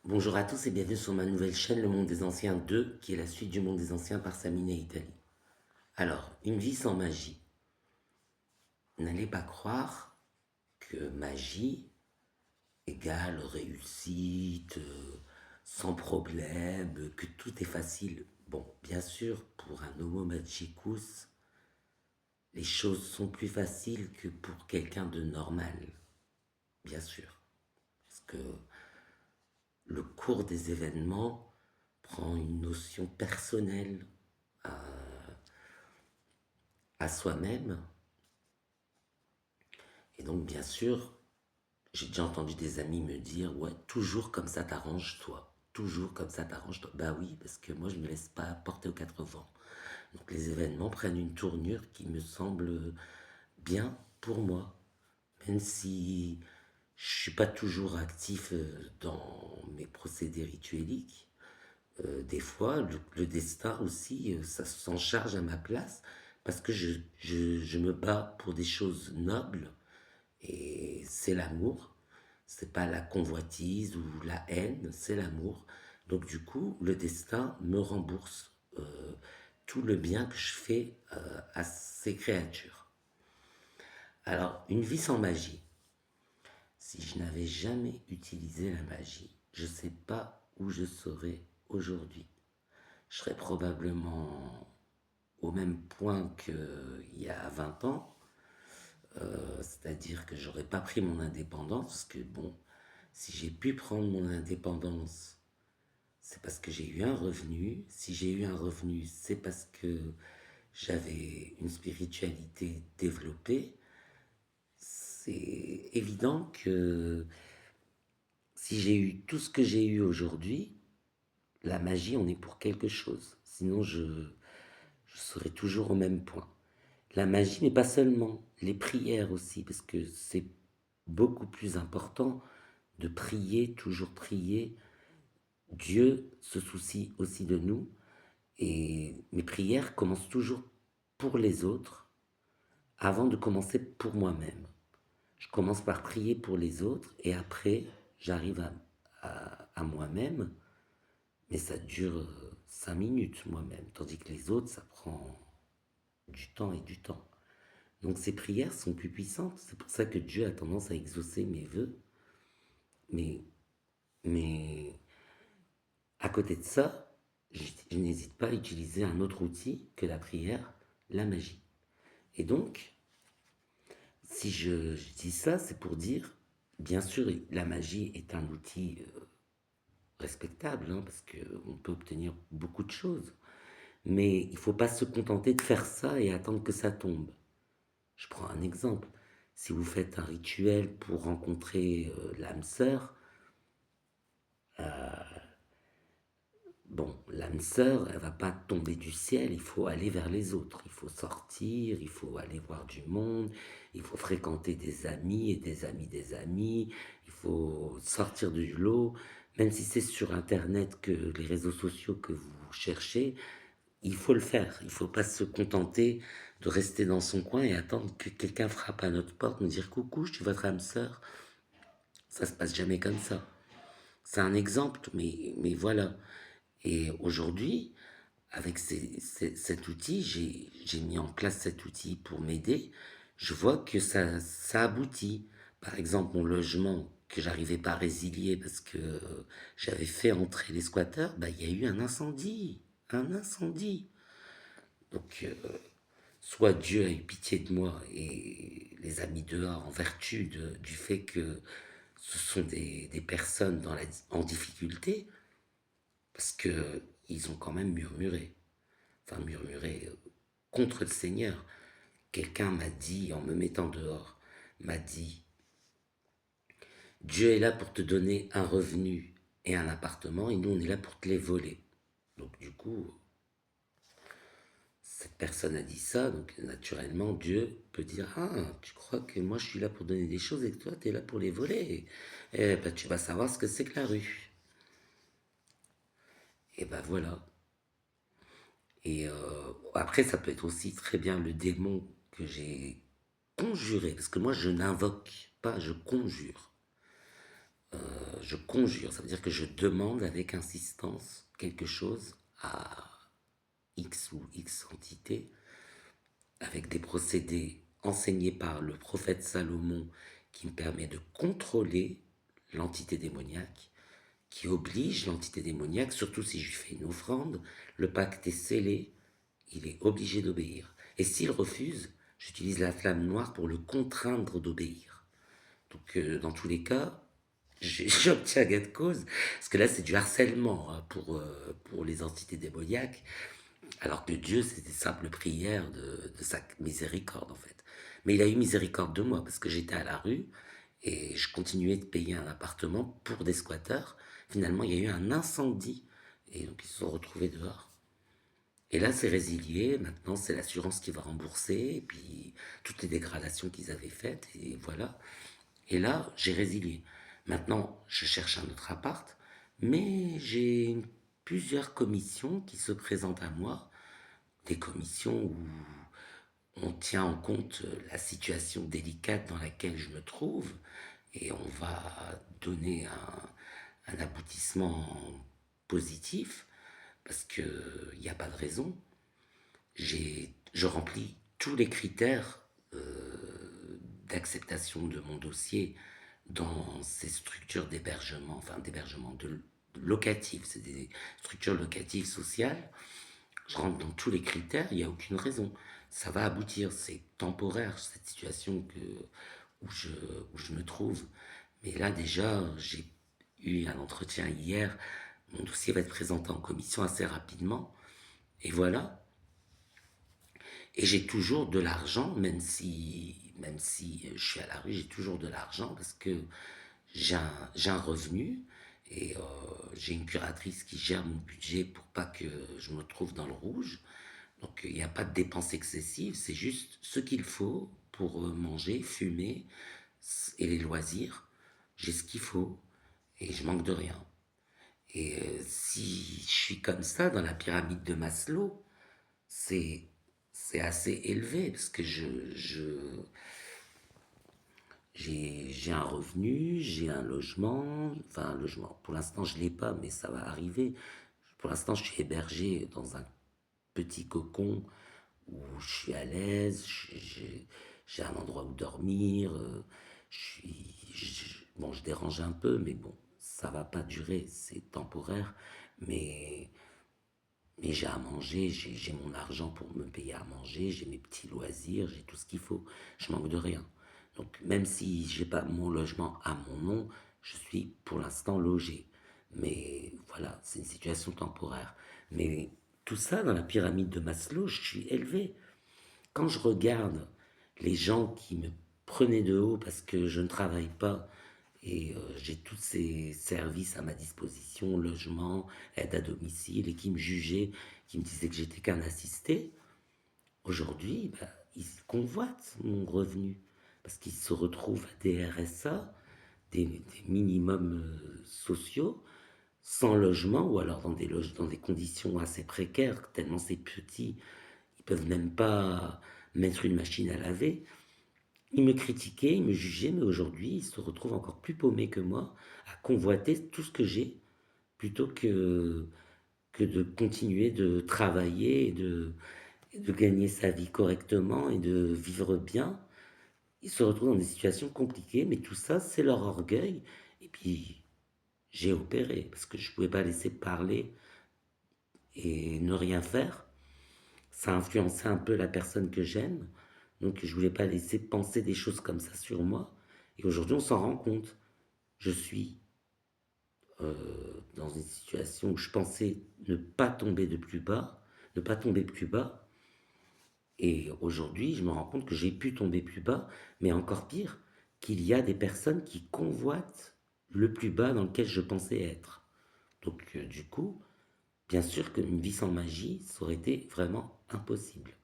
Bonjour à tous et bienvenue sur ma nouvelle chaîne Le Monde des Anciens 2, qui est la suite du Monde des Anciens par Samina Italie. Alors, une vie sans magie. N'allez pas croire que magie égale réussite, sans problème, que tout est facile. Bon, bien sûr, pour un homo magicus, les choses sont plus faciles que pour quelqu'un de normal, bien sûr. Parce que le cours des événements prend une notion personnelle à soi-même. Et donc, bien sûr, j'ai déjà entendu des amis me dire, ouais, toujours comme ça t'arrange toi. Toujours comme ça t'arrange toi. Bah oui, parce que moi, je ne me laisse pas porter aux quatre vents. Donc, les événements prennent une tournure qui me semble bien pour moi. Même si je ne suis pas toujours actif dans mes procédés ritueliques, des fois, le destin aussi, ça s'en charge à ma place parce que je me bats pour des choses nobles et c'est l'amour. C'est pas la convoitise ou la haine, c'est l'amour. Donc du coup, le destin me rembourse tout le bien que je fais à ces créatures. Alors, une vie sans magie. Si je n'avais jamais utilisé la magie, je ne sais pas où je serais aujourd'hui. Je serais probablement au même point qu'il y a 20 ans, c'est-à-dire que j'aurais pas pris mon indépendance, parce que bon, si j'ai pu prendre mon indépendance, c'est parce que j'ai eu un revenu. Si j'ai eu un revenu, c'est parce que j'avais une spiritualité développée. C'est évident que si j'ai eu tout ce que j'ai eu aujourd'hui, la magie, on est pour quelque chose. Sinon, je serais toujours au même point. La magie, mais pas seulement, les prières aussi, parce que c'est beaucoup plus important de prier, toujours prier. Dieu se soucie aussi de nous et mes prières commencent toujours pour les autres avant de commencer pour moi-même. Je commence par prier pour les autres et après j'arrive à moi-même, mais ça dure 5 minutes moi-même, tandis que les autres, ça prend du temps et du temps. Donc ces prières sont plus puissantes. C'est pour ça que Dieu a tendance à exaucer mes vœux. Mais, mais à côté de ça, je n'hésite pas à utiliser un autre outil que la prière, la magie. Et donc, si je dis ça, c'est pour dire, bien sûr, la magie est un outil respectable, hein, parce qu'on peut obtenir beaucoup de choses. Mais il ne faut pas se contenter de faire ça et attendre que ça tombe. Je prends un exemple. Si vous faites un rituel pour rencontrer l'âme sœur, bon, l'âme sœur, elle va pas tomber du ciel, il faut aller vers les autres. Il faut sortir, il faut aller voir du monde, il faut fréquenter des amis et des amis des amis, il faut sortir du lot. Même si c'est sur Internet que les réseaux sociaux que vous cherchez, il faut le faire. Il ne faut pas se contenter de rester dans son coin et attendre que quelqu'un frappe à notre porte, nous dire coucou, je suis votre âme sœur. Ça se passe jamais comme ça. C'est un exemple, mais voilà. Et aujourd'hui, avec cet outil, j'ai mis en place cet outil pour m'aider. Je vois que ça aboutit. Par exemple, mon logement que j'arrivais pas à résilier parce que j'avais fait entrer les squatteurs, bah, il y a eu un incendie. Un incendie. Donc, soit Dieu a eu pitié de moi et les a mis dehors en vertu du fait que ce sont des personnes en difficulté, parce que ils ont quand même murmuré, enfin murmuré contre le Seigneur. Quelqu'un m'a dit, en me mettant dehors, m'a dit, Dieu est là pour te donner un revenu et un appartement, et nous on est là pour te les voler. Donc du coup, cette personne a dit ça, donc naturellement Dieu peut dire, ah, tu crois que moi je suis là pour donner des choses et que toi tu es là pour les voler. Eh ben tu vas savoir ce que c'est que la rue. Et ben voilà. Et après, ça peut être aussi très bien le démon que j'ai conjuré, parce que moi, je n'invoque pas, je conjure. je conjure, ça veut dire que je demande avec insistance quelque chose à X ou X entité, avec des procédés enseignés par le prophète Salomon qui me permet de contrôler l'entité démoniaque, qui oblige l'entité démoniaque, surtout si je lui fais une offrande, le pacte est scellé, il est obligé d'obéir. Et s'il refuse, j'utilise la flamme noire pour le contraindre d'obéir. Donc dans tous les cas, j'obtiens gain de cause, parce que là c'est du harcèlement hein, pour les entités démoniaques, alors que Dieu c'est des simples prières de sa miséricorde en fait. Mais il a eu miséricorde de moi, parce que j'étais à la rue, et je continuais de payer un appartement pour des squatteurs. Finalement il y a eu un incendie, et donc ils se sont retrouvés dehors. Et là, c'est résilié. Maintenant, c'est l'assurance qui va rembourser. Et puis, toutes les dégradations qu'ils avaient faites. Et voilà. Et là, j'ai résilié. Maintenant, je cherche un autre appart. Mais j'ai plusieurs commissions qui se présentent à moi. Des commissions où on tient en compte la situation délicate dans laquelle je me trouve. Et on va donner un aboutissement positif. Parce qu'il n'y a pas de raison. Je remplis tous les critères d'acceptation de mon dossier dans ces structures d'hébergement, enfin d'hébergement locatif, c'est des structures locatives sociales. Je rentre dans tous les critères, il n'y a aucune raison. Ça va aboutir, c'est temporaire cette situation où, je, où je me trouve. Mais là déjà, j'ai eu un entretien hier, mon dossier va être présenté en commission assez rapidement. Et voilà, et j'ai toujours de l'argent, même si je suis à la rue, j'ai toujours de l'argent parce que j'ai un revenu et j'ai une curatrice qui gère mon budget pour pas que je me trouve dans le rouge. Donc il n'y a pas de dépenses excessives, c'est juste ce qu'il faut pour manger, fumer et les loisirs. J'ai ce qu'il faut et je manque de rien. Et si je suis comme ça dans la pyramide de Maslow, c'est c'est assez élevé parce que j'ai un revenu, j'ai un logement, enfin un logement. Pour l'instant, je l'ai pas, mais ça va arriver. Pour l'instant, je suis hébergé dans un petit cocon où je suis à l'aise, j'ai un endroit où dormir, bon, je dérange un peu, mais bon, ça va pas durer, c'est temporaire, mais mais j'ai à manger, j'ai mon argent pour me payer à manger, j'ai mes petits loisirs, j'ai tout ce qu'il faut. Je manque de rien. Donc même si j'ai pas mon logement à mon nom, je suis pour l'instant logé. Mais voilà, c'est une situation temporaire. Mais tout ça, dans la pyramide de Maslow, je suis élevé. Quand je regarde les gens qui me prenaient de haut parce que je ne travaille pas et j'ai tous ces services à ma disposition, logement, aide à domicile, et qui me jugeaient, qui me disaient que j'étais qu'un assisté, aujourd'hui, bah, ils convoitent mon revenu parce qu'ils se retrouvent à des RSA, des minimums sociaux, sans logement ou alors dans des conditions assez précaires, tellement c'est petit, ils peuvent même pas mettre une machine à laver. Ils me critiquaient, ils me jugeaient, mais aujourd'hui, ils se retrouvent encore plus paumés que moi, à convoiter tout ce que j'ai, plutôt que de continuer de travailler et de gagner sa vie correctement et de vivre bien. Ils se retrouvent dans des situations compliquées, mais tout ça, c'est leur orgueil. Et puis, j'ai opéré, parce que je ne pouvais pas laisser parler et ne rien faire. Ça a influencé un peu la personne que j'aime. Donc je voulais pas laisser penser des choses comme ça sur moi. Et aujourd'hui, on s'en rend compte. Je suis dans une situation où je pensais ne pas tomber de plus bas, ne pas tomber plus bas. Et aujourd'hui, je me rends compte que j'ai pu tomber plus bas, mais encore pire, qu'il y a des personnes qui convoitent le plus bas dans lequel je pensais être. Donc du coup, bien sûr qu'une vie sans magie, ça aurait été vraiment impossible.